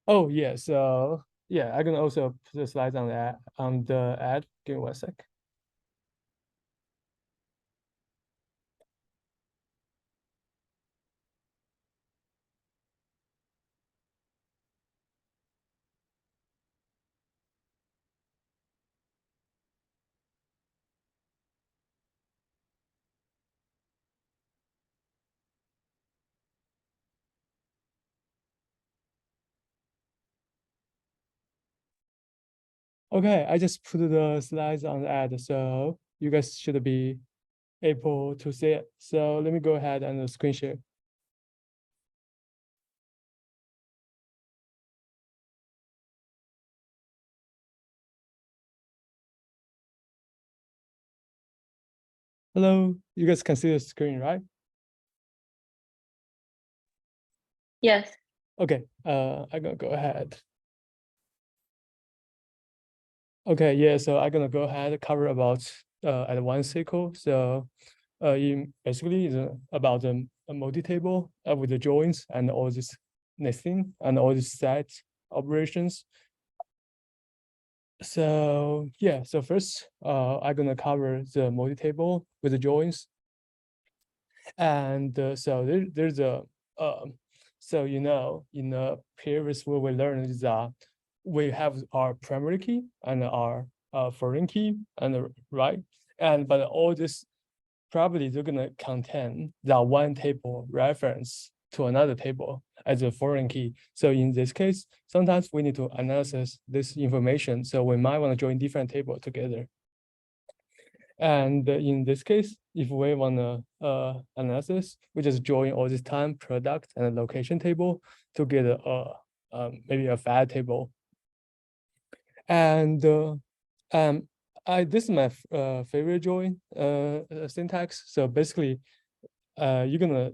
Oh yeah, so yeah, I can also put the slides on the ad. Give me 1 sec. Okay, I just put the slides on the ad, so you guys should be able to see it. So let me go ahead and screen share. Hello, you guys can see the screen, right? Yes. Okay, I'm gonna go ahead. Okay, yeah, so I'm gonna go ahead and cover about Advanced SQL. So basically it's about a multi-table with the joins and all this nesting and all these set operations. So yeah, so first I'm gonna cover the multi-table with the joins. And so there's a so in the previous what we learned is that we have our primary key and our foreign key and right, and but all this probably they're gonna contain that one table reference to another table as a foreign key. So in this case, sometimes we need to analyze this information. So we might want to join different table together. And in this case, if we want to analysis, we just join all this time, product, and location table to get maybe a fat table. And this is my favorite join syntax. So basically, you're gonna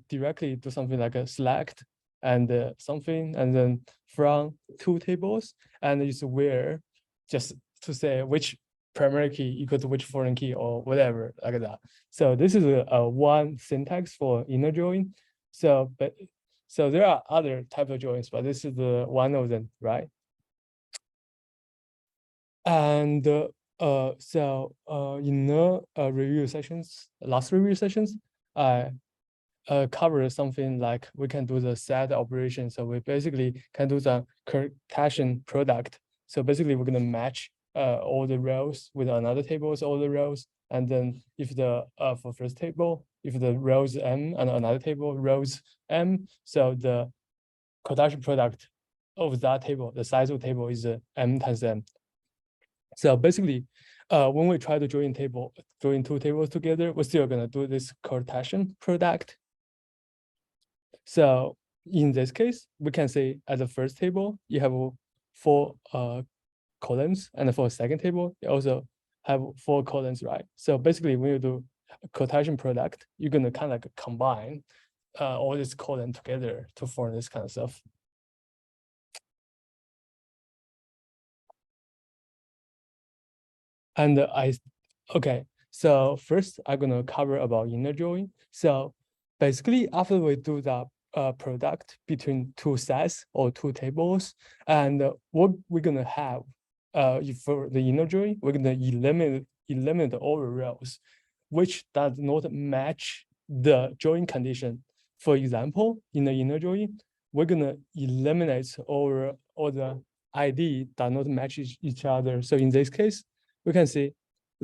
directly do something like a select and something, and then from two tables, and it's where just to say which primary key equal to which foreign key or whatever like that. So this is a one syntax for inner join. So there are other type of joins, but this is the one of them, right? And in the review sessions, last review sessions, I cover something like we can do the set operation. So we basically can do the Cartesian product. So basically we're gonna match all the rows with another tables, all the rows. And then if the for first table, if the rows m and another table rows m, so the Cartesian product of that table, the size of the table is m times m. So basically, when we try to join two tables together, we're still gonna do this Cartesian product. So in this case, we can say as a first table, you have four columns, and for a second table, you also have four columns, right? So basically, when you do a Cartesian product, you're gonna kind of like combine all these columns together to form this kind of stuff. And okay, so first I'm gonna cover about inner join. So basically, after we do the product between two sets or two tables, and what we're gonna have for the inner join, we're gonna eliminate all the rows which does not match the join condition. For example, in the inner join, we're gonna eliminate all the ID that not match each other. So in this case, we can see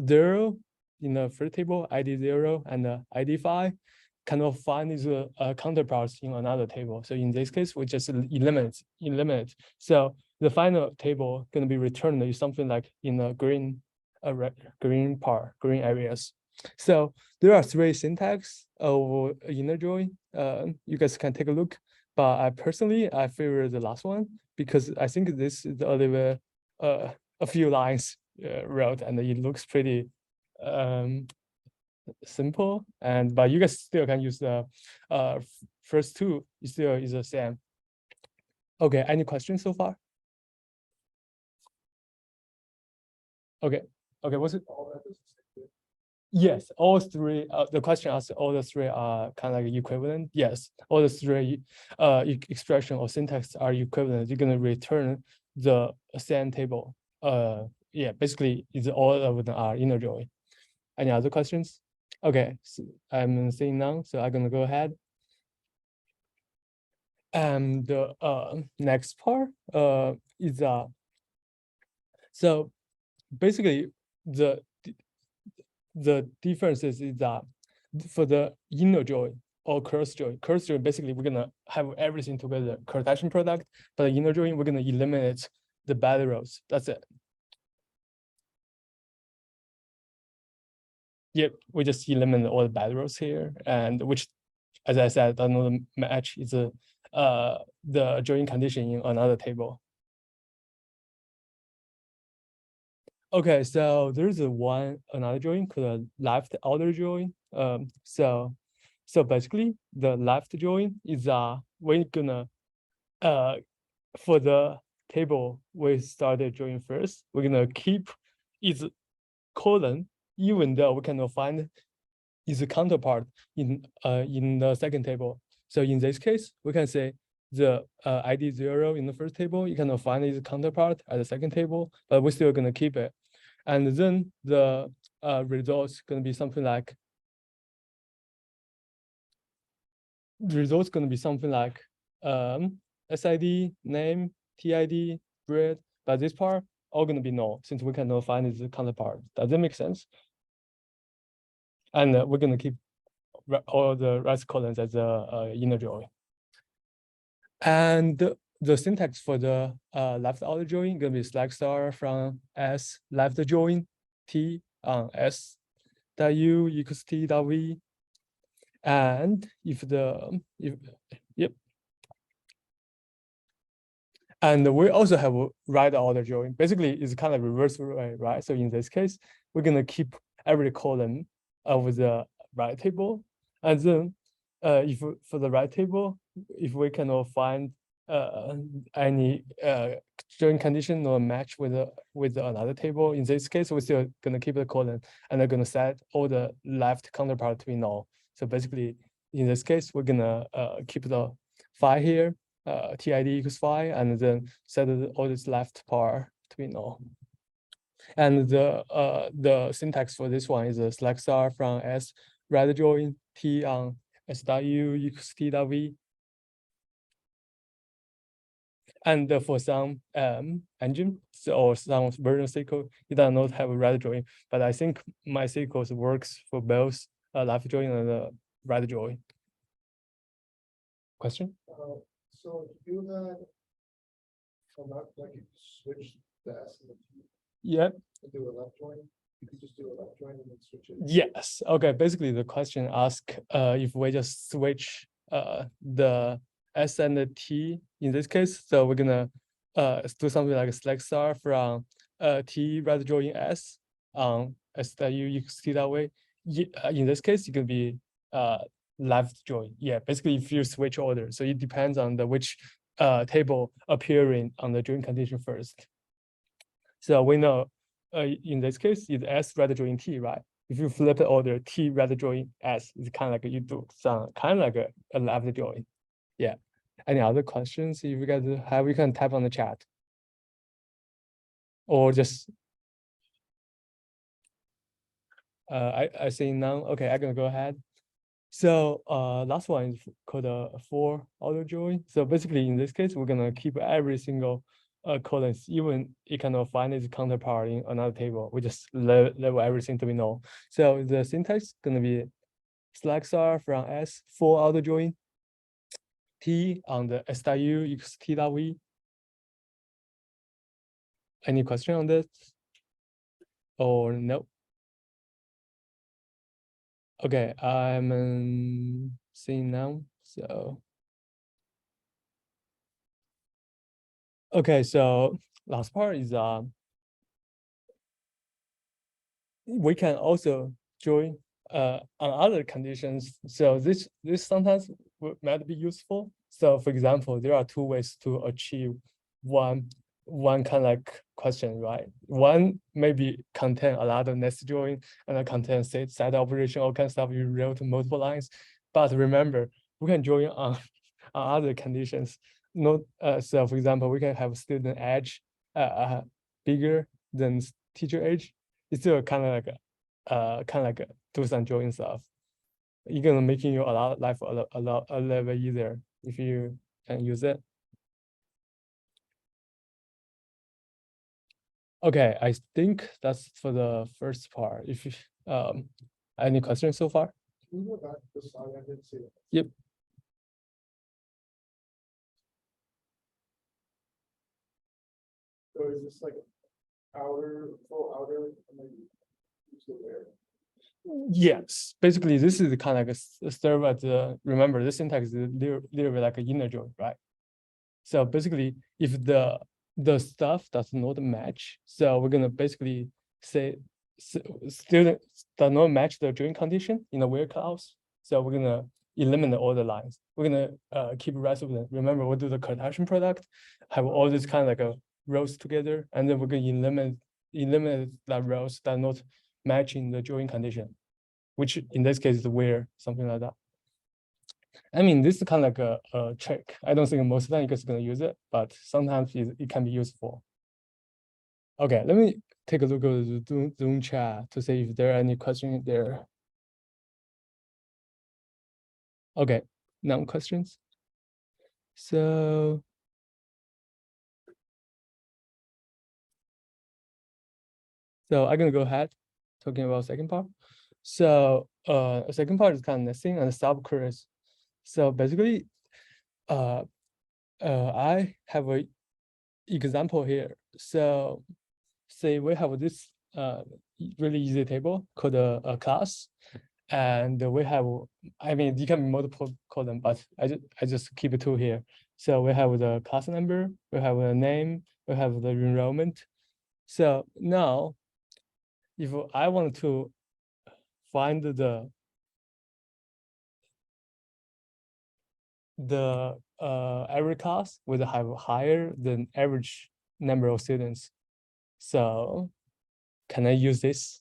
0 in the first table, ID 0 and ID 5 cannot find these counterparts in another table. So in this case, we just eliminate. So the final table going to be returned is something like in the green areas. So there are three syntax of inner join. You guys can take a look. But I personally favor the last one because I think this is only a few lines wrote, and it looks pretty simple. And but you guys still can use the first two. It still is the same. Okay, any questions so far? Okay, what's it? Yes, all three. The question asks all the three are kind of like equivalent. Yes, all the three expression or syntax are equivalent. You're gonna return the same table. Yeah, basically, it's all of them are inner join. Any other questions? Okay, so I'm seeing none, so I'm gonna go ahead. And the next part is so basically the differences is that for the inner join or cross join, basically we're gonna have everything together, Cartesian product, but the inner join we're gonna eliminate the bad rows. That's it. Yep, we just eliminate all the bad rows here, and which, as I said, another match is the join condition in another table. Okay, so there's another join called a left outer join. So basically the left join is we're gonna for the table we started join first, we're gonna keep its colon even though we cannot find its counterpart in the second table. So in this case, we can say the ID 0 in the first table, you cannot find its counterpart at the second table, but we're still gonna keep it. And then the results gonna be something like SID, name, TID, bread, but this part all gonna be null since we cannot find its counterpart. Does that make sense? And we're gonna keep all the rest columns as a inner join. And the syntax for the left outer join gonna be select star from S left join T on S dot U equals T dot V. And yep. And we also have a right outer join. Basically, it's kind of reverse way, right? So in this case, we're gonna keep every column of the right table, and then if for the right table, if we cannot find any join condition or match with another table, in this case, we're still gonna keep the column and they're gonna set all the left counterpart to be null. So basically, in this case, we're gonna keep the phi here. TID equals phi, and then set all this left part to be null. And the syntax for this one is a select star from S right join T on S dot U equals T dot V. And for some engine or some version of SQL, it does not have a right join, but I think my SQL works for both left join and right join. Question? So you had like you switch the S and the T Yep. and do a left join. You could just do a left join and then switch it. Yes. Okay. Basically, the question asks if we just switch the S and the T in this case. So we're gonna do something like a select star from T right join S on S that U equals T that way. In this case, it can be left join. Yeah. Basically, if you switch order, so it depends on the which table appearing on the join condition first. So we know in this case, it's S right join T, right? If you flip the order, T right join S, it's kind of like you do some kind of like a left join. Yeah. Any other questions? If you guys have, you can type on the chat. Or just I see none. Okay, I'm gonna go ahead. So last one is called a for auto join. So basically in this case, we're gonna keep every single columns, even it cannot find its counterpart in another table. We just level everything to be null. So the syntax is gonna be select star from S for auto join T on the S dot U equals T dot V. Any question on this? Or no? Okay, I'm seeing now. So okay, so last part is we can also join on other conditions. So this sometimes might be useful. So for example, there are two ways to achieve one one kind of like question, right? One maybe contain a lot of nested join and then contain set operation, all kind of stuff you wrote multiple lines. But remember, we can join on other conditions. Not so for example, we can have student age bigger than teacher age. It's still kind of like do some join stuff. You're gonna making you life a little bit easier if you can use it. Okay, I think that's for the first part. If you, any questions so far? Can you go back to the slide? I didn't see it. Yep. So is this like outer, full outer, and then use the where? Yes, basically this is kind of like a serve at the, remember this syntax is a little bit like an inner join, right? So basically if the stuff does not match, so we're gonna basically say student does not match the join condition in the where clause. So we're gonna eliminate all the lines. We're gonna keep the rest of them. Remember, we'll do the Cartesian product, have all this kind of like a rows together, and then we're gonna eliminate that rows that are not matching the join condition, which in this case is where, something like that. I mean, this is kind of like a trick. I don't think most of the time you're just gonna use it, but sometimes it can be useful. Okay, let me take a look at the Zoom chat to see if there are any questions there. Okay, no questions. So I'm gonna go ahead talking about second part. So second part is kind of nesting and subqueries. So basically, I have a example here. So say we have this really easy table called a class, and we have, I mean, you can be multiple column, but I just keep it two here. So we have the class number, we have a name, we have the enrollment. So now, if I want to find the every class will have higher than average number of students. So can I use this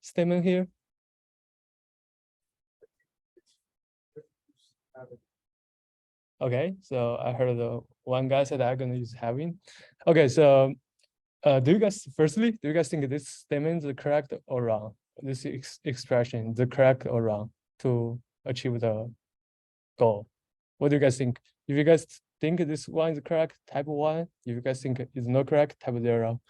statement here? Okay, so I heard the one guy said I'm gonna use having. Okay, so do you guys think this statement is correct or wrong? This expression, the correct or wrong to achieve the goal? What do you guys think? If you guys think this one is correct, type 1. If you guys think it's not correct, type 0.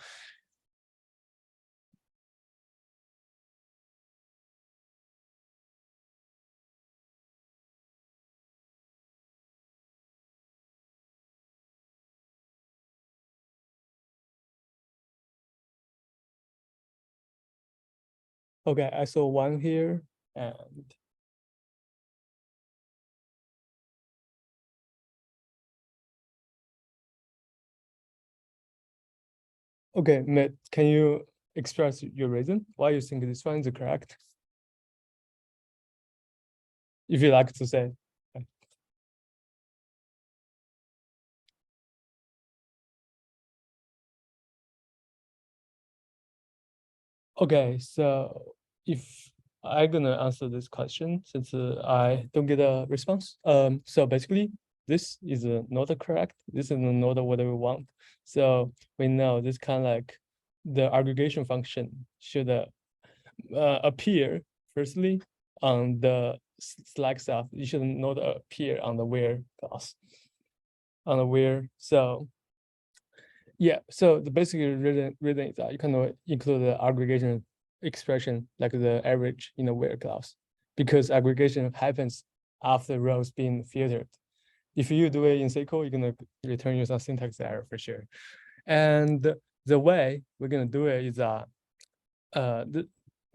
Okay, I saw 1 here, and okay, Matt, can you express your reason why you think this one is correct? If you like to say. Okay, so if I'm gonna answer this question, since I don't get a response. So basically, this is not correct. This is not what we want. So we know this kind of like the aggregation function should appear firstly on the Slack stuff. It should not appear on the where class. On the where, so yeah, so the basic reason is that you cannot include the aggregation expression like the average in the where class, because aggregation happens after rows being filtered. If you do it in SQL, you're gonna return you some syntax error for sure. And the way we're gonna do it is that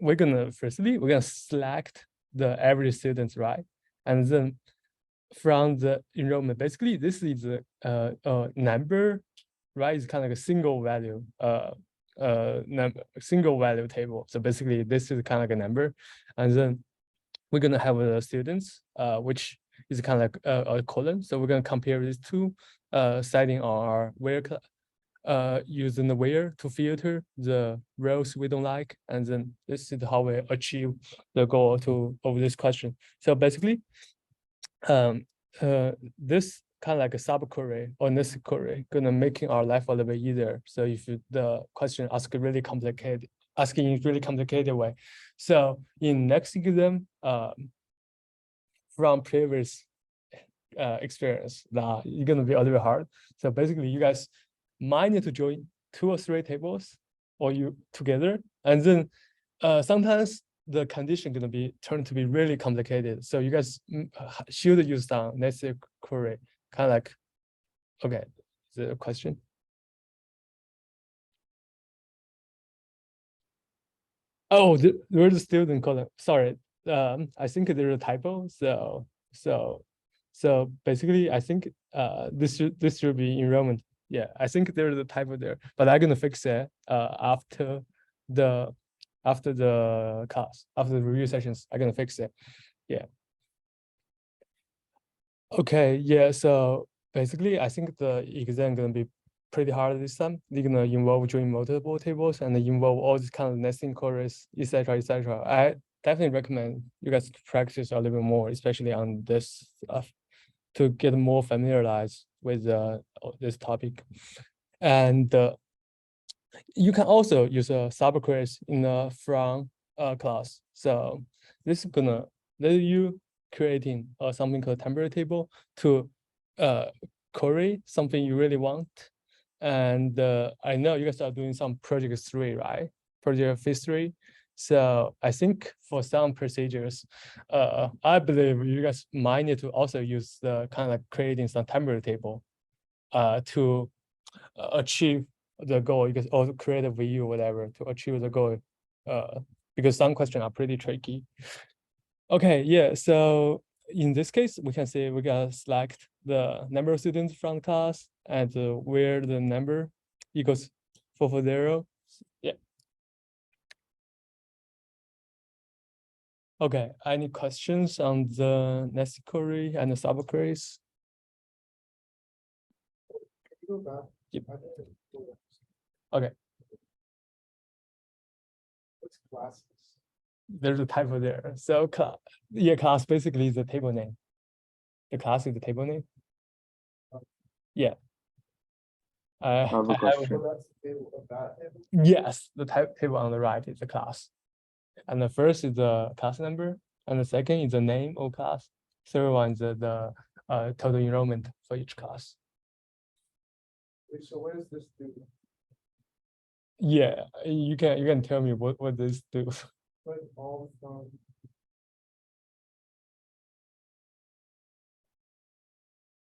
we're gonna select the average students, right? And then from the enrollment, basically this is a number, right? It's kind of like a single value, single value table. So basically this is kind of like a number, and then we're gonna have the students, which is kind of like a column. So we're gonna compare these two, citing our where using the where to filter the rows we don't like, and then this is how we achieve the goal of this question. So basically, this kind of like a subquery or this query gonna making our life a little bit easier. So if the question asking in really complicated way, so in next exam, from previous experience, that it's gonna be a little bit hard. So basically, you guys might need to join 2 or 3 tables or you together, and then sometimes the condition gonna be turned to be really complicated. So you guys should use some necessary query, kind of like, okay, is there a question? Oh, there's a student column. Sorry, I think there's a typo. So basically, I think this should be enrollment. Yeah, I think there's a typo there, but I'm gonna fix it after the class, after the review sessions. I'm gonna fix it. Yeah. Okay. Yeah. So basically, I think the exam gonna be pretty hard this time. They're gonna involve joining multiple tables and involve all these kind of nesting queries, etc., etc. I definitely recommend you guys practice a little bit more, especially on this stuff, to get more familiarized with this topic. And you can also use a subqueries in the front class. So this is gonna let you creating something called temporary table to query something you really want. And I know you guys are doing some project 3, right? Project phase 3. So I think for some procedures, I believe you guys might need to also use the kind of like creating some temporary table to achieve the goal. You can also create a view, whatever, to achieve the goal. Because some questions are pretty tricky. Okay, yeah. So in this case, we can say we can select the number of students from class and where the number equals 440. Yeah. Okay. Any questions on the nested query and the subqueries? Can you go back? Yep. I didn't do it. Okay. What's classes? There's a typo there. So class basically is the table name. The class is the table name. Yeah. I have a I question. So that's the table of that table? Yes, the table on the right is the class. And the first is the class number, and the second is the name of class. Third one is the total enrollment for each class. Wait, so what does this do? Yeah, you can tell me what this do. Like all from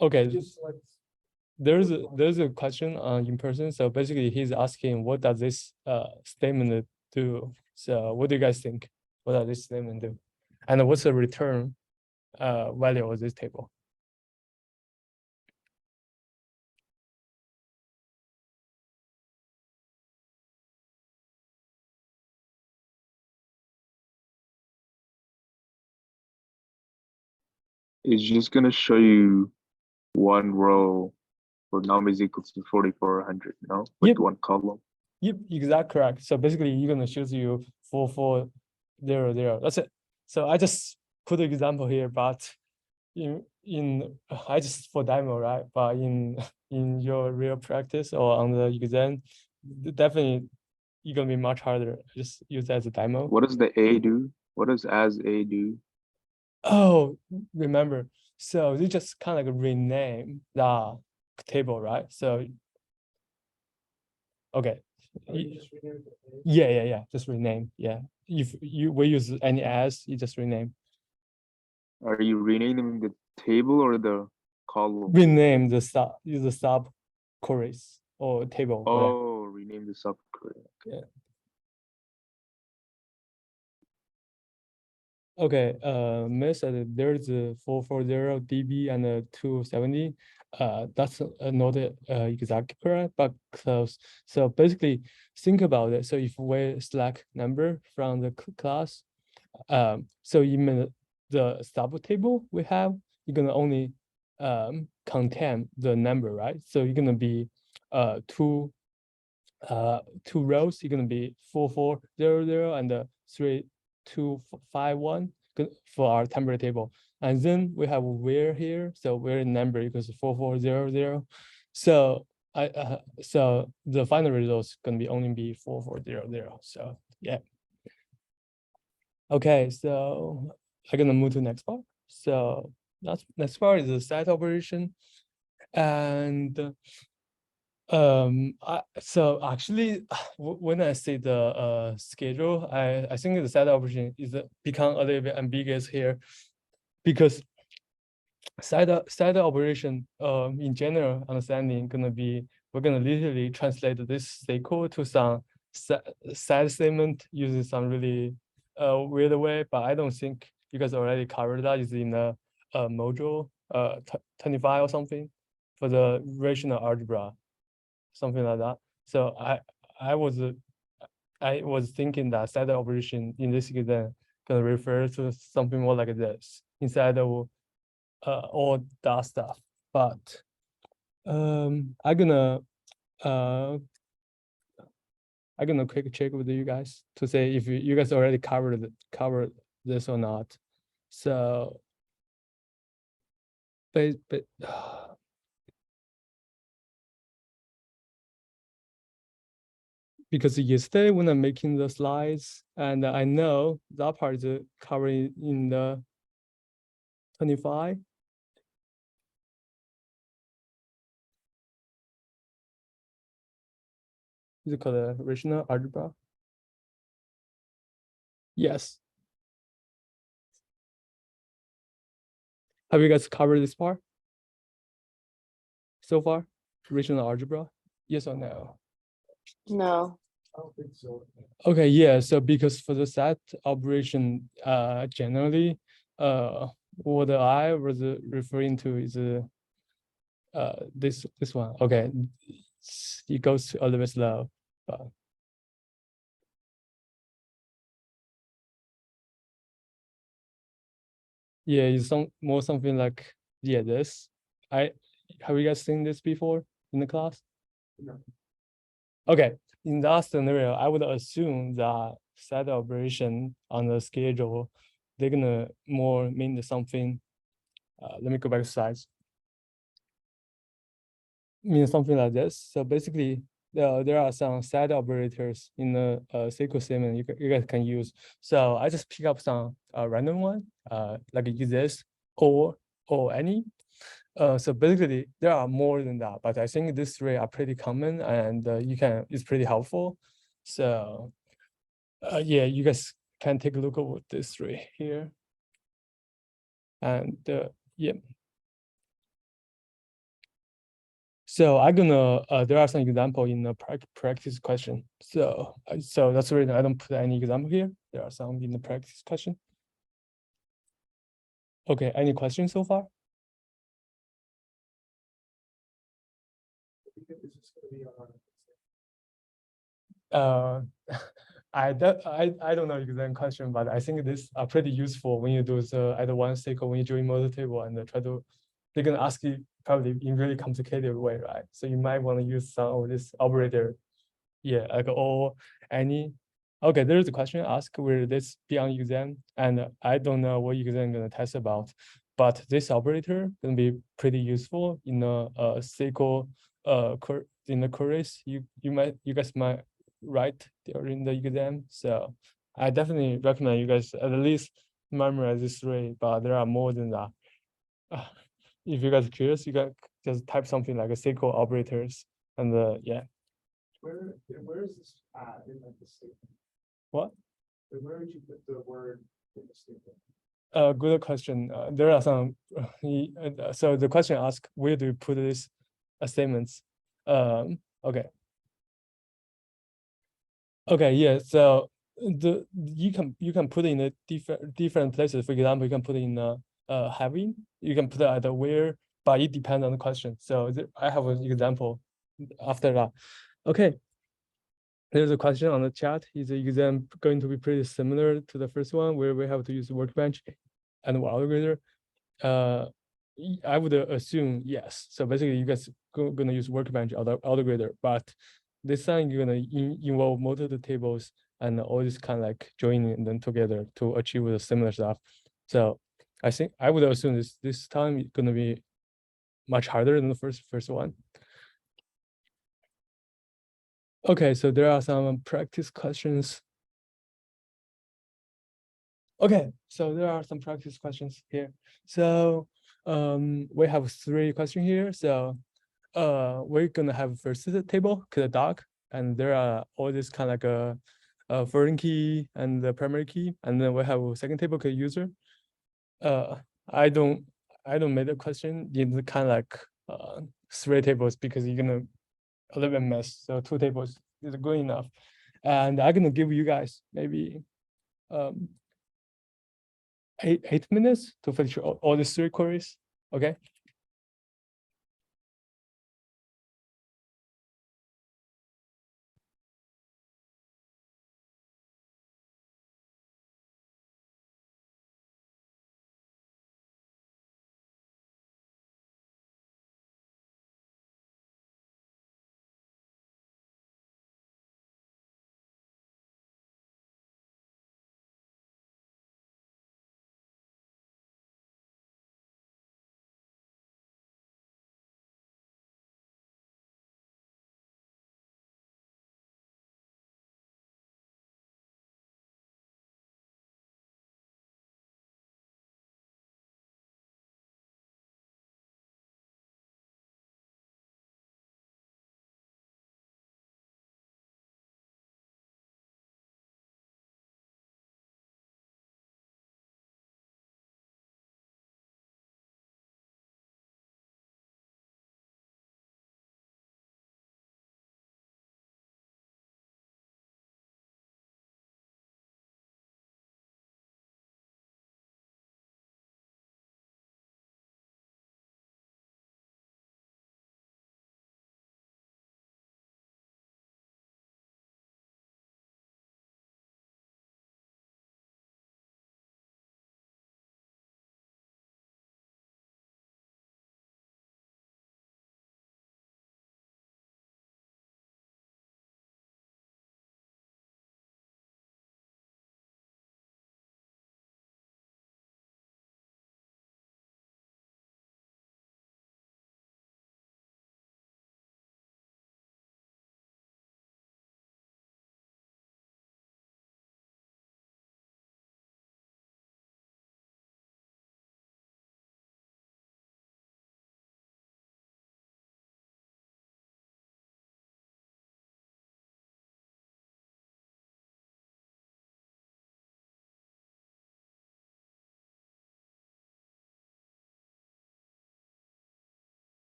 Okay, just like there's a question in person. So basically, he's asking what does this statement do? So what do you guys think? What does this statement do? And what's the return value of this table? It's just gonna show you one row for num is equal to 4400, no? With Yep. one column. Yep, exactly correct. So basically, you're gonna choose you 4400. That's it. So I just put an example here, but in I just for demo, right? But in your real practice or on the exam, definitely you're gonna be much harder. Just use that as a demo. What does the A do? What does as A do? Oh, remember. So they just kind of like rename the table, right? So okay. you just rename it. Yeah. Just rename. Yeah. If we use any as, you just rename. Are you renaming the table or the column? Rename the sub queries or table. Whatever. Oh, rename the subquery. Yeah. Okay. Miss, there's a 440 dB and a 270. That's not exactly correct, but close. So basically, think about it. So if we select number from the class, so in the sub table we have, you're gonna only contain the number, right? So you're gonna be two two rows, it's gonna be 4400 and 3251 for our temporary table. And then we have where here, so where number equals 4400. So so the final result is gonna be only be 4400. So yeah. Okay, so I'm gonna move to the next part. So that's next part is the set operation. And so actually when I say the schedule, I think the set operation is become a little bit ambiguous here, because set operation in general understanding gonna be, we're gonna literally translate this SQL to some set statement using some really weird way, but I don't think you guys already covered that. Is in the module 25 or something for the rational algebra, something like that. So I was thinking that set operation in this exam gonna refer to something more like this instead of all that stuff. But I'm gonna quick check with you guys to say if you guys already covered this or not. So but because yesterday when I'm making the slides, and I know that part is covered in the 25. Is it called rational algebra? Yes. Have you guys covered this part so far? Rational algebra? Yes or no? No. I don't think so. Okay, yeah. So because for the set operation, generally, what I was referring to is this one. Okay, it goes a little bit slow, but yeah, it's something like, yeah, this. Have you guys seen this before in the class? No. Okay, in that scenario, I would assume that set operation on the schedule, they're gonna more mean something. Let me go back to slides. Mean something like this. So basically, there are some set operators in the SQL statement you guys can use. So I just pick up some random one, like use this or any. So basically, there are more than that, but I think these three are pretty common, and it's pretty helpful. So yeah, you guys can take a look at these three here. And yeah. So I'm gonna, there are some example in the practice question. So that's the reason I don't put any example here. There are some in the practice question. Okay, any questions so far? Is this gonna be on? I don't know exam question, but I think this are pretty useful when you do the advanced SQL, when you join model table and try to, they're gonna ask you probably in really complicated way, right? So you might want to use some of this operator. Yeah, like or any. Okay, there's a question asked, will this be on exam? And I don't know what exam gonna test about, but this operator gonna be pretty useful in a SQL in the queries you guys might write during the exam. So I definitely recommend you guys at least memorize this three, but there are more than that. If you guys are curious, you can just type something like a SQL operators, and yeah. Where is this at in like the statement? What? Where would you put the word in the statement? Good question. There are some. So the question asks, where do you put these statements? Okay. Okay. Yeah. So you can put it in a different places. For example, you can put it in having. You can put it at the where, but it depends on the question. So I have an example after that. Okay. There's a question on the chat. Is the exam going to be pretty similar to the first one where we have to use workbench and algorithm? I would assume yes. So basically, you guys gonna use workbench algorithm, but this time you're gonna involve multiple tables and all this kind of like joining them together to achieve the similar stuff. So I think I would assume this time it's gonna be much harder than the first one. Okay, so there are some practice questions. Okay, so there are some practice questions here. So we have 3 questions here. So we're gonna have first the table, the doc, and there are all this kind of like a foreign key and the primary key, and then we have a second table, user. I don't make the question in the kind of like 3 tables because you're gonna a little bit mess. So 2 tables is good enough, and I'm gonna give you guys maybe 8 minutes to finish all these 3 queries. Okay.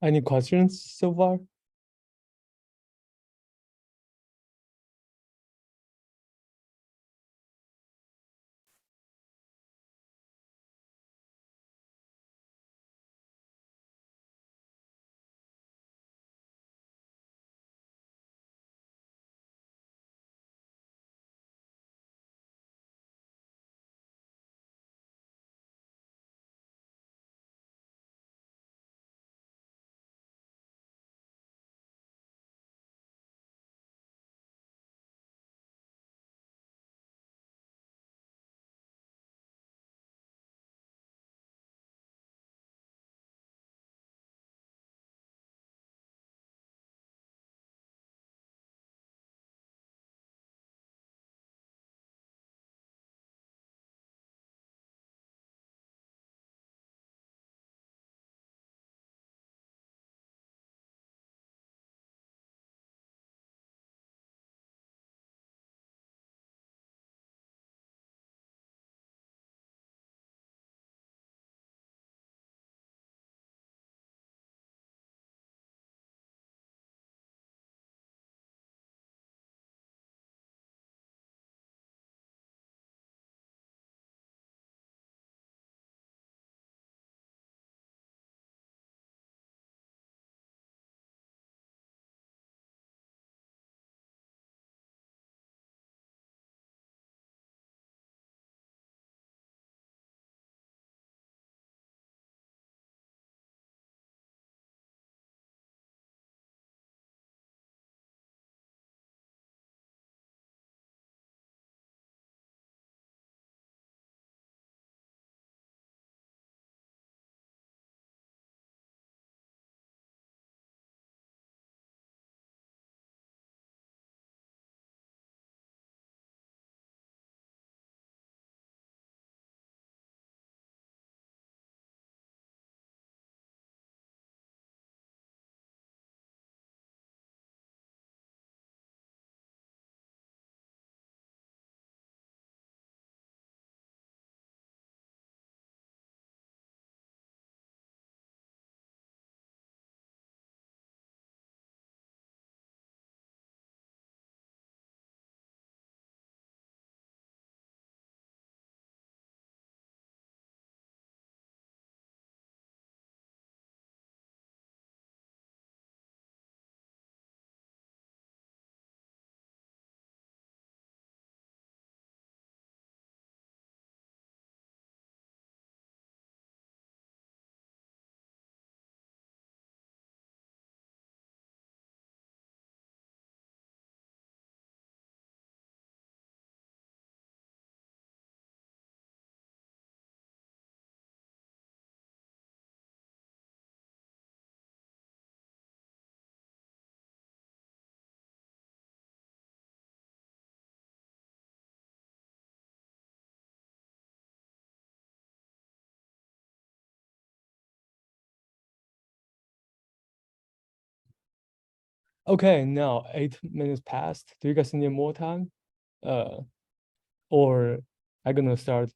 Any questions so far? Okay, now 8 minutes passed. Do you guys need more time? Or I'm gonna start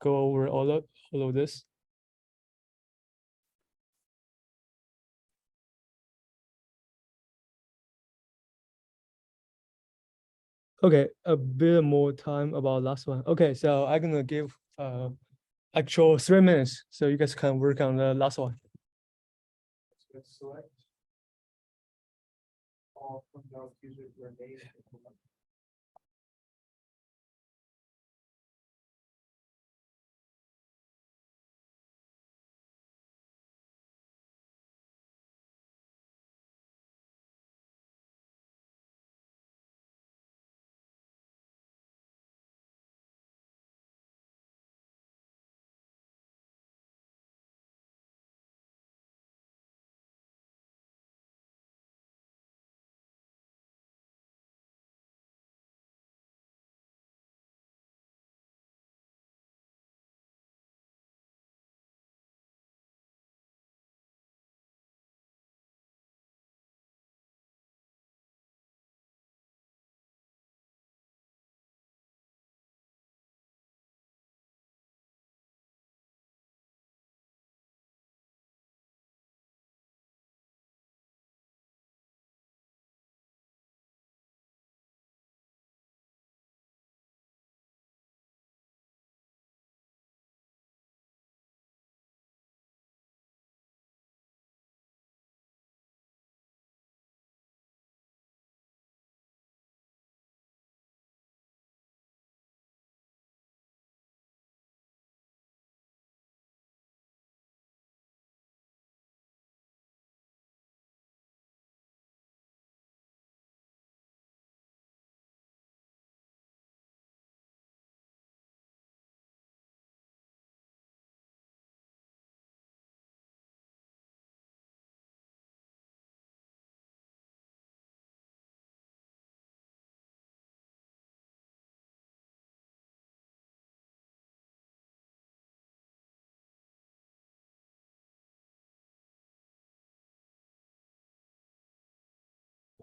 go over all of this. Okay, a bit more time about last one. Okay, so I'm gonna give actual 3 minutes so you guys can work on the last one. Let's select all from those users where they.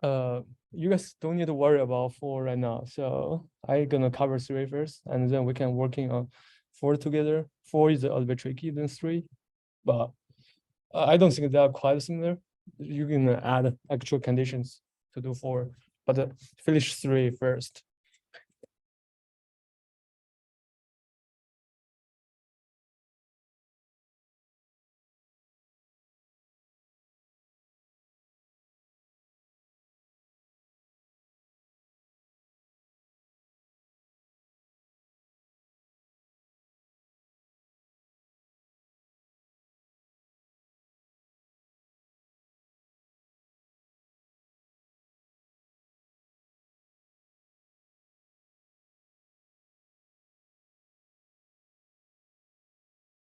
you guys don't need to worry about 4 right now. So I'm gonna cover 3 first, and then we can working on 4 together. 4 is a little bit tricky than 3, but I don't think they are quite similar. You can add actual conditions to do 4, but finish 3 first.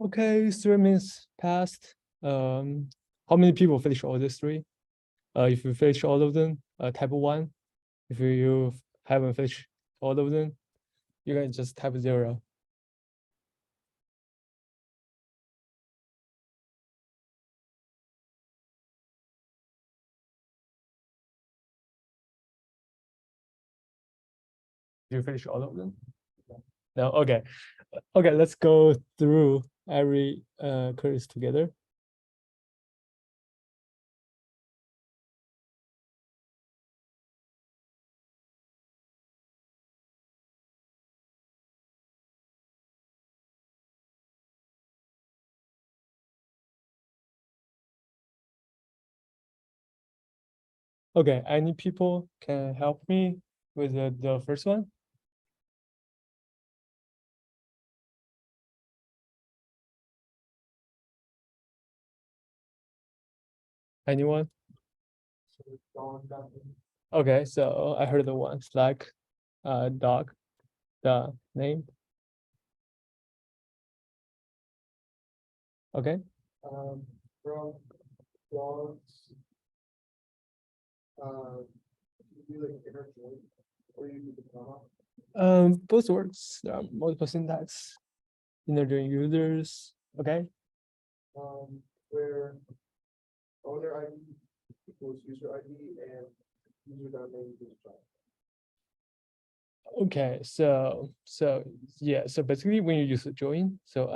Okay, 3 minutes passed. How many people finish all these 3? If you finish all of them, type 1. If you haven't finished all of them, you can just type 0. Did you finish all of them? No, okay. Okay, let's go through every queries together. Okay, any people can help me with the first one? Anyone? Okay, so I heard the ones like dog, the name. Okay. From dogs. You do like inner join, or you do the comma. Both works. There are multiple syntax. Inner users. Okay. Where owner ID equals user ID and user.name equals child. Okay, so yeah, so basically when you use the join, so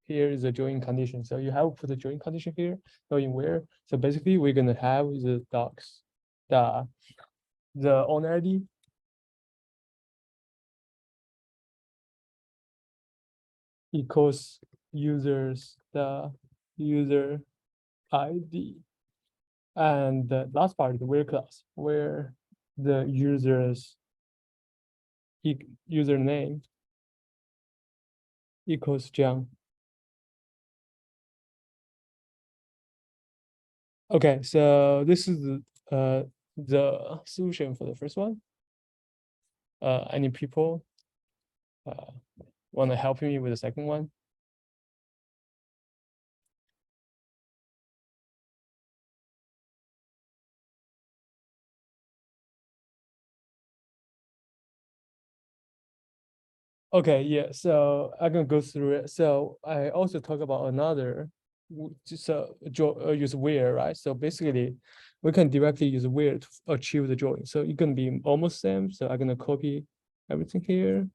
here is the join condition. So you have put the join condition here, knowing where. So basically we're gonna have the docs, the owner ID equals users, the user ID. And the last part is the where class, where the username equals John. Okay, so this is the solution for the first one. Any people want to help me with the second one? Okay, yeah, so I'm gonna go through it. So I also talk about another, use where, right? So basically, we can directly use where to achieve the join. So it's gonna be almost same. So I'm gonna copy everything here.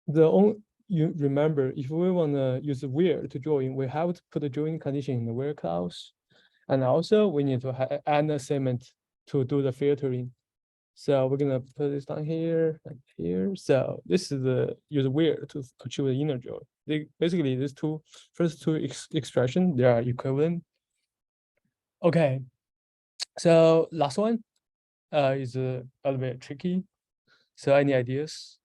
You remember, if we wanna use where to join, we have to put the join condition in the where clause. And also we need to add an assignment to do the filtering. So we're gonna put this down here and here. So this is the use where to achieve the inner join. Basically these first two expression, they are equivalent. Okay, so last one is a little bit tricky. So any ideas?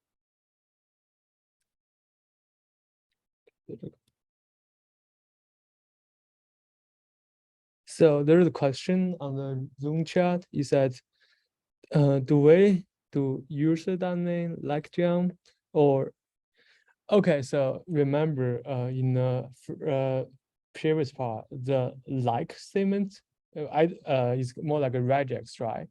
So there is a question on the Zoom chat. It said, do we do user.name like John or okay? So remember, in the previous part, the like statement, is more like a regex, right?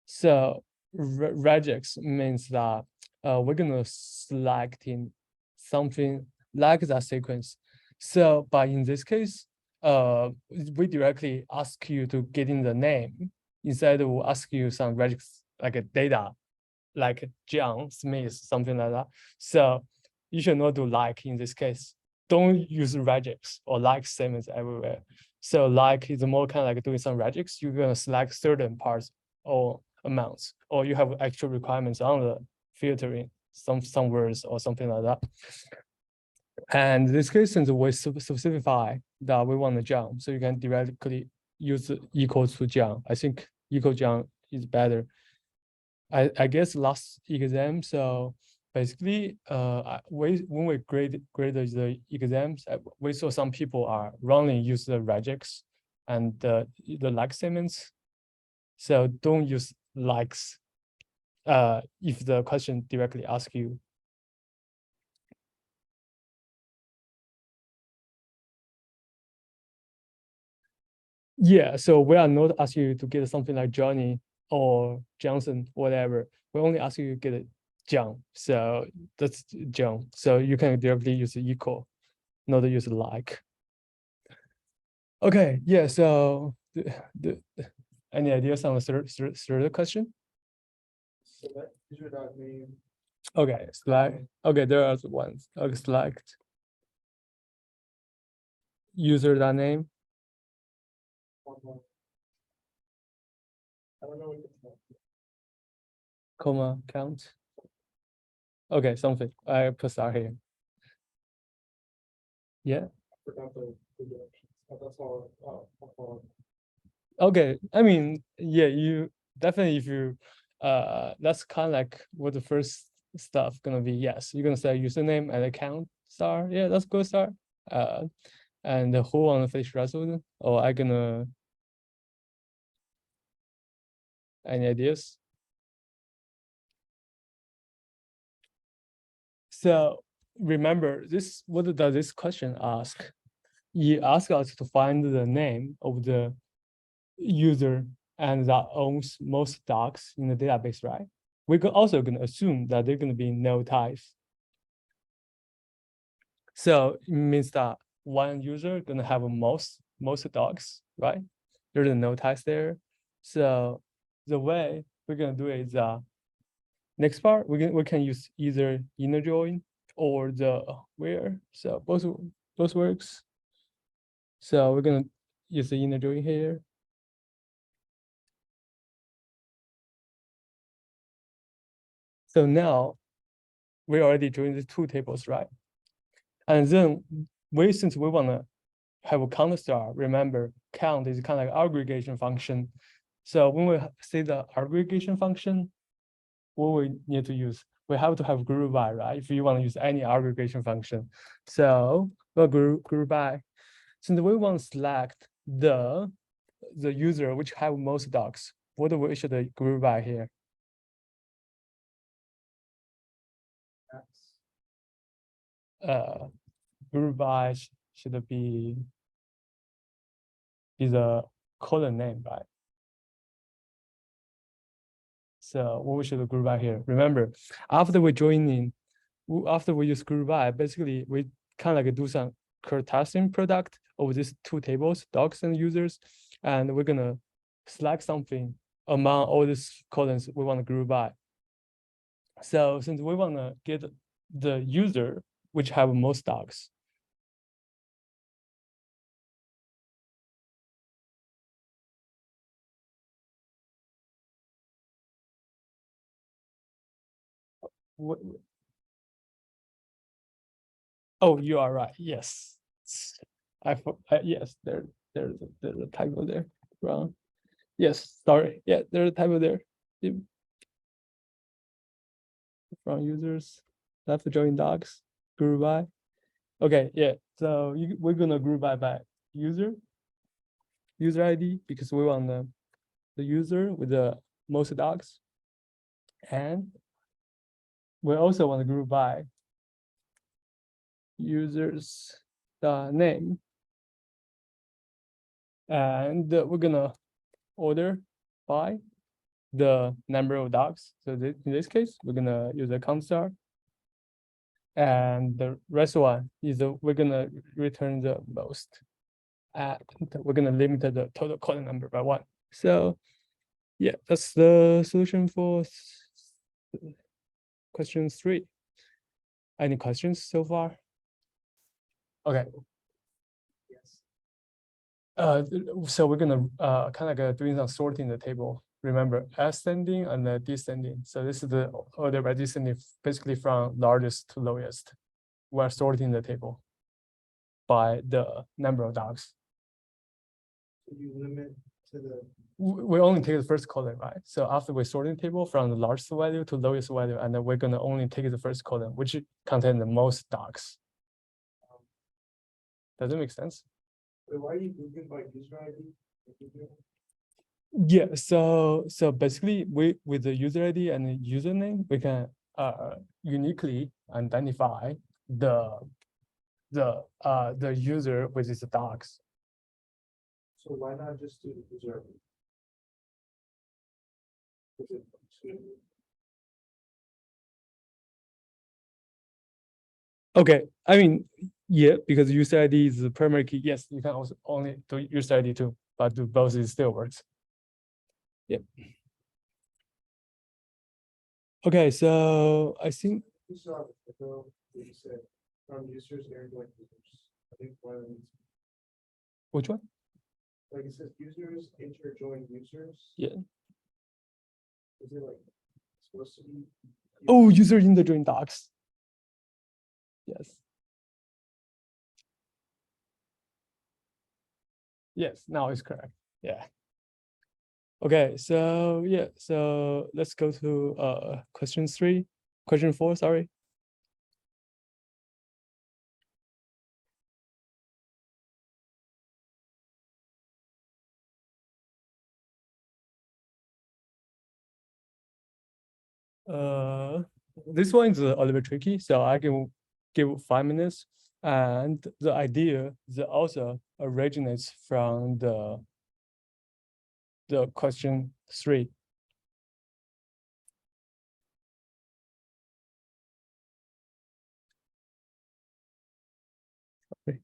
So regex means that we're gonna selecting something like that sequence. So, but in this case, we directly ask you to get in the name. Instead, we'll ask you some regex like a data, like John Smith, something like that. So you should not do like in this case. Don't use regex or like statements everywhere. So like is more kind of like doing some regex. You're gonna select certain parts or amounts, or you have actual requirements on the filtering, some words or something like that. And in this case, since we specify that we want a John, so you can directly use equal to John. I think equal John is better. I guess last exam, so basically, when we grade the exams, we saw some people are wrongly use the regex and the like statements. So don't use likes if the question directly asks you. Yeah, so we are not asking you to get something like Johnny or Johnson, whatever. We only ask you to get a John. So that's John. So you can directly use equal, not use like. Okay, yeah, so any ideas on the third question? Select user.name. Okay, select. Okay, there are ones. Okay, select user.name, I don't know what it's called. comma, count. Okay, something. I put star here. Yeah. Forgot the directions. Oh, that's all. I'll follow. Okay, I mean, yeah, you definitely if you that's kind of like what the first stuff gonna be. Yes, you're gonna say username and account star. Yeah, that's good star. And who on the face resolution? Or I gonna any ideas? So remember this, what does this question ask? You ask us to find the name of the user and that owns most docs in the database, right? We could also gonna assume that they're gonna be no types. So it means that one user gonna have most docs, right? There's no types there. So the way we're gonna do it is next part we can use either inner join or the where. So both works. So we're gonna use the inner join here. So now we already joined the two tables, right? And then since we wanna have a count star, remember count is kind of like aggregation function. So when we say the aggregation function, what we need to use, we have to have group by, right? If you want to use any aggregation function. So we'll group by. Since we want to select the user which have most docs, what do we should group by here? Group by should be the column name, right? So what we should group by here? Remember, after we join in, after we use group by, basically we kind of like do some Cartesian product of these two tables, docs and users, and we're gonna select something among all these columns we want to group by. So since we want to get the user which have most docs, oh, you are right. Yes, yes, there's a typo there. Wrong. Yes, sorry. Yeah, there's a typo there. From users, left join docs, group by. Okay, yeah. So we're gonna group by user ID because we want the user with the most docs, and we also want to group by users name, and we're gonna order by the number of docs. So in this case, we're gonna use a count star. And the rest one is we're gonna return the most. And we're gonna limit the total column number by 1. So yeah, that's the solution for question 3. Any questions so far? Okay. Yes. So we're gonna kind of like doing some sorting the table. Remember, ascending and descending. So this is the order by descending, basically from largest to lowest. We're sorting the table by the number of dogs. So you limit to the, We only take the first column, right? So after we sorting table from the largest value to lowest value, and then we're gonna only take the first column, which contain the most dogs. Does it make sense? why are you grouping by user ID? Yeah, so basically with the user ID and the username, we can uniquely identify the user with its dogs. So why not just do the user ID? Is it- Okay, I mean, yeah, because user ID is the primary key. Yes, you can also only do user ID too, but do both, it still works. Yep. Okay, so I think You saw the photo that you said from users and like users. I think one of them, which one? like it says users, enter join users. Yeah. Is it like supposed to be? Oh, user in the join docs. Yes. Yes, now it's correct. Yeah. Okay, so yeah, so let's go to question 4, sorry. This one is a little bit tricky, so I can give 5 minutes. And the idea, the author originates from the question 3. Okay.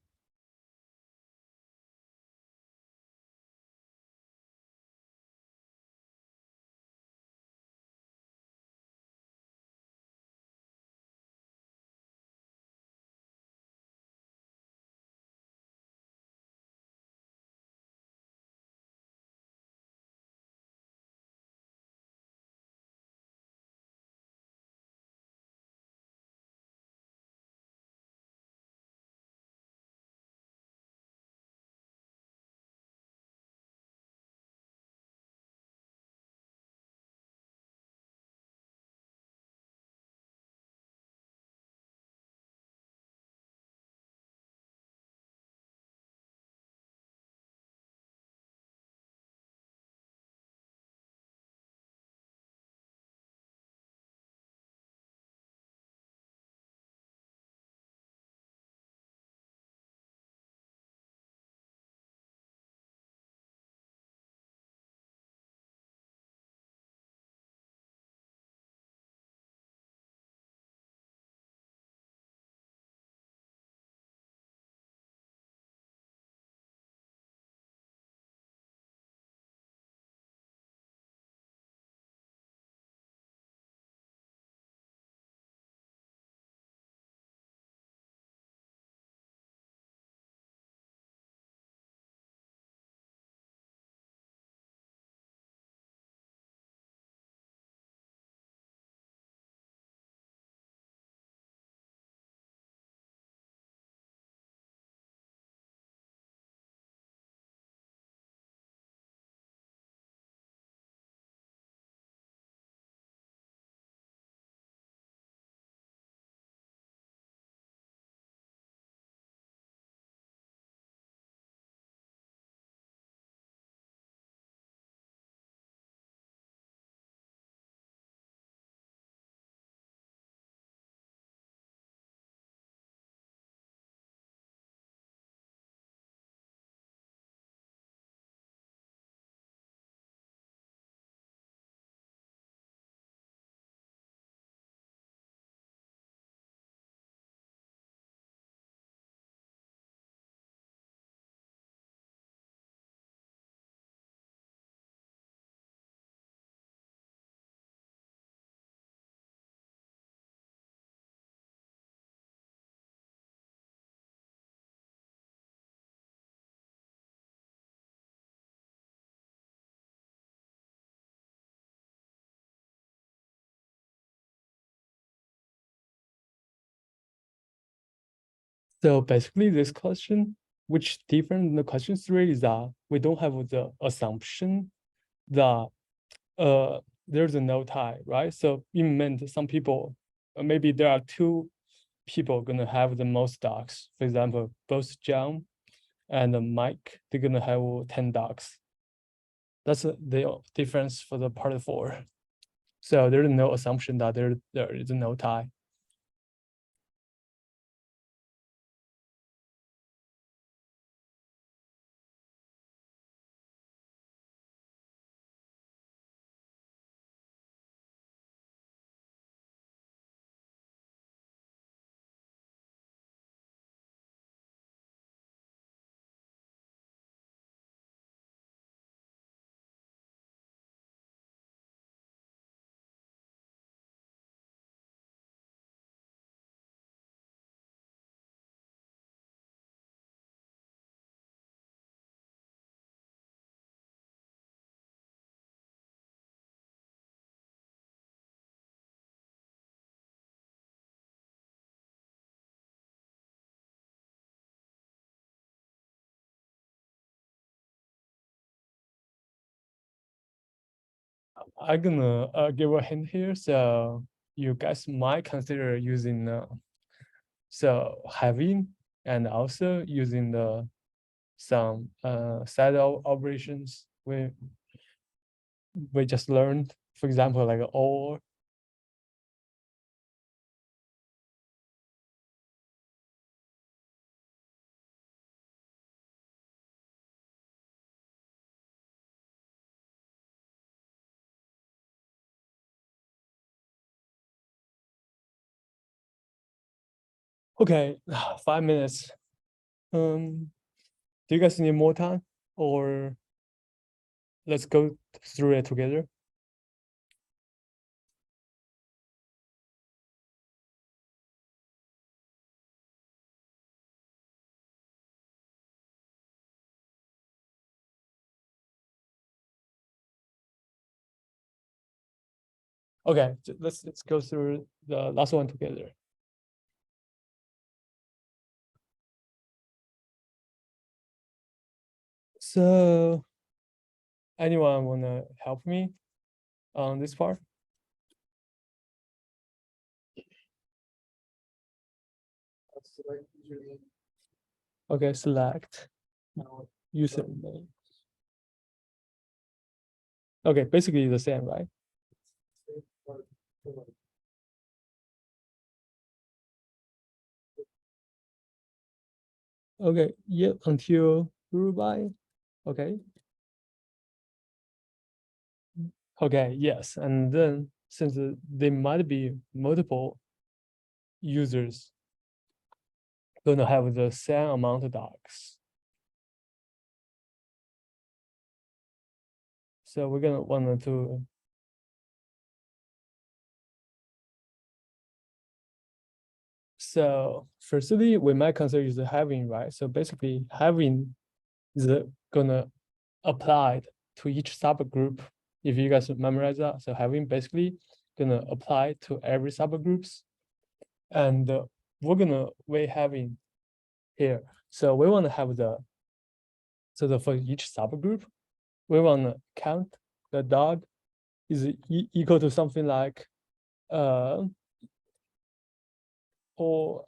So basically this question, which different than the question 3 is that we don't have the assumption that there's a no tie, right? So it meant some people, maybe there are 2 people gonna have the most dogs. For example, both John and Mike, they're gonna have 10 dogs. That's the difference for the part 4. So there is no assumption that there is no tie. I'm gonna give a hint here. So you guys might consider using so having and also using the some side operations we just learned. For example, like or. Okay, 5 minutes. Do you guys need more time or let's go through it together? Okay, let's go through the last one together. So anyone wanna help me on this part? Select username. Okay, select username. Okay, basically the same, right? Save part, fill in. Okay, yeah, until Uruguay. Okay. Okay, yes, and then since there might be multiple users gonna have the same amount of dogs. So we're gonna want to. So firstly, we might consider is the having, right? So basically having is gonna apply to each subgroup. If you guys memorize that, so having basically gonna apply to every subgroups. And we're gonna weigh having here. So we want to have for each subgroup, we want to count the dog is equal to something like or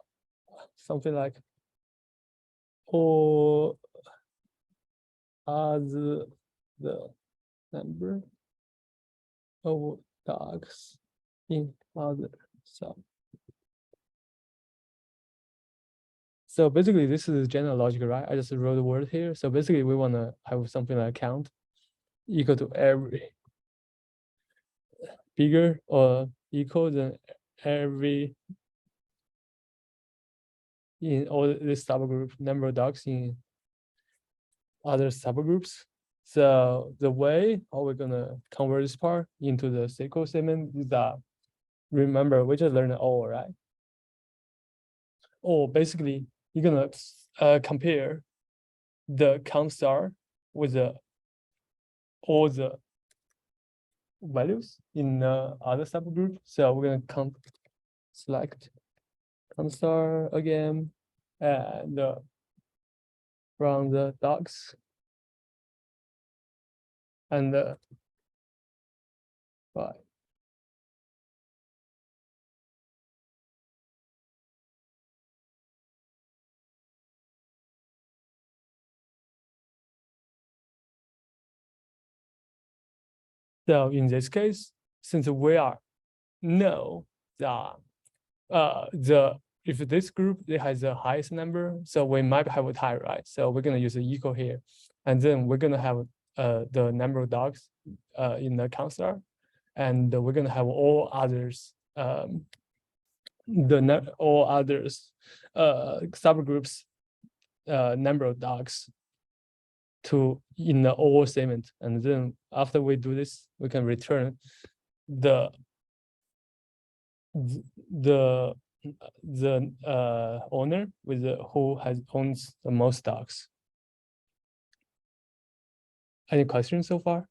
something like or as the number of dogs in other sub. So basically this is general logic, right? I just wrote a word here. So basically we want to have something like count equal to every bigger or equal than every in all this subgroup number of dogs in other subgroups. So the way how we're gonna convert this part into the SQL statement is that, remember we just learned all, right? Or basically you're gonna compare the count star with all the values in the other subgroup. So we're gonna select count star again, and from the docs and right. So in this case, since we are know that if this group it has the highest number, so we might have a tie, right? So we're gonna use the equal here, and then we're gonna have the number of dogs in the constar, and we're gonna have all others all others subgroups number of dogs to in the all segment, and then after we do this, we can return the owner with who owns the most dogs. Any questions so far?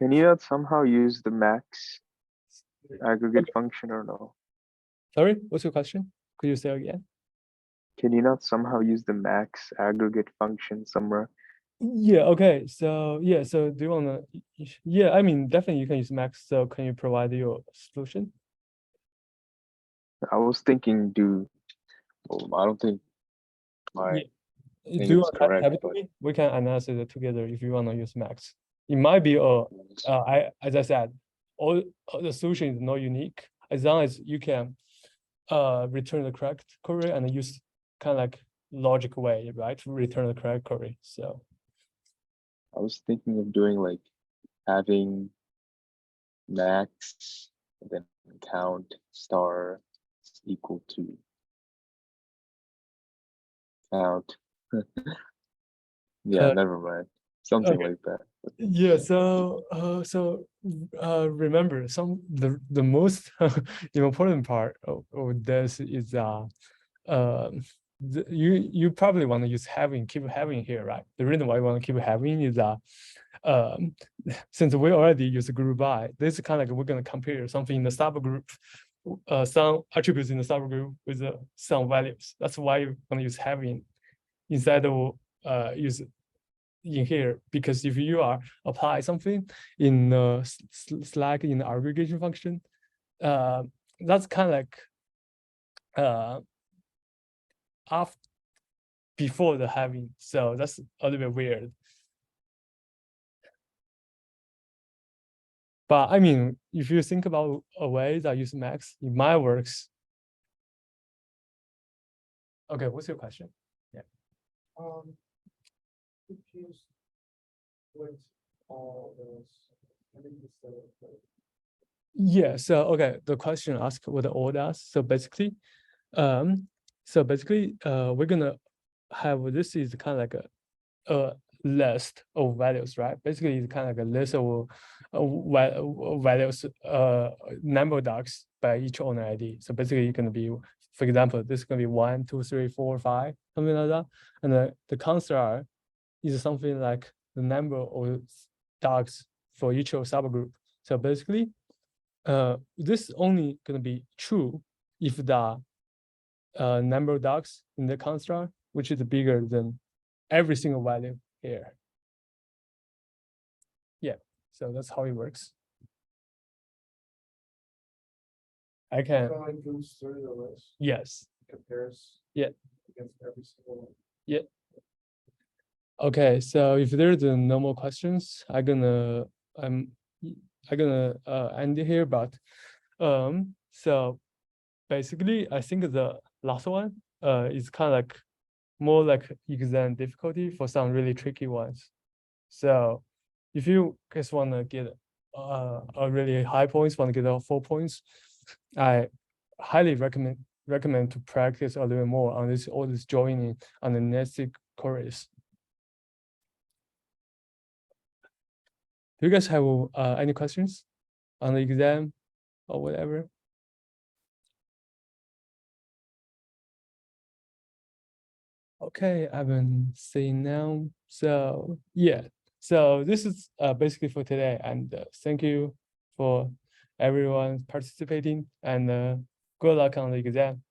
Can you not somehow use the max aggregate function or no? Sorry, what's your question? Could you say again? Can you not somehow use the max aggregate function somewhere? Yeah, okay. So yeah, so do you wanna yeah, I mean definitely you can use max. So can you provide your solution? I was thinking I don't think my Yeah. think Do you it's want correct, have it but- with me? We can analyze it together if you wanna use max. It might be as I said, all the solution is not unique as long as you can return the correct query and use kind of like logic way, right? To return the correct query. So I was thinking of doing like having max and then count star equal to count. Yeah, Uh, never mind. Something okay. like that. Yeah, so remember the most important part of this is you probably want to use keep having here, right? The reason why you want to keep having is since we already use group by, this is kind of like we're gonna compare something in the subgroup, some attributes in the subgroup with some values. That's why you want to use having instead of use in here, because if you are apply something in Slack in the aggregation function, that's kind of like after before the having, so that's a little bit weird. But I mean, if you think about a way that use max, it might works. Okay, what's your question? If you split all those, I think it's Yeah, so okay, the question asked what the all does. So basically, we're gonna have this is kind of like a list of values, right? Basically, it's kind of like a list of values, number of dogs by each owner ID. So basically, it's gonna be, for example, this is gonna be 1, 2, 3, 4, 5, something like that, and the constant is something like the number of dogs for each subgroup. So basically, this is only gonna be true if the number of dogs in the construct, which is bigger than every single value here. Yeah, so that's how it works. I can, So it goes through the list, yes. compares. Yeah. Against every single one. Okay, so if there's no more questions, I'm gonna end it here. But so basically, I think the last one is kind of like more like exam difficulty for some really tricky ones. So if you guys want to get a really high points, want to get 4 points, I highly recommend to practice a little more on all this joining on the nested queries. Do you guys have any questions on the exam or whatever? Okay, I've been seeing now. So yeah, so this is basically for today, and thank you for everyone participating, and good luck on the exam.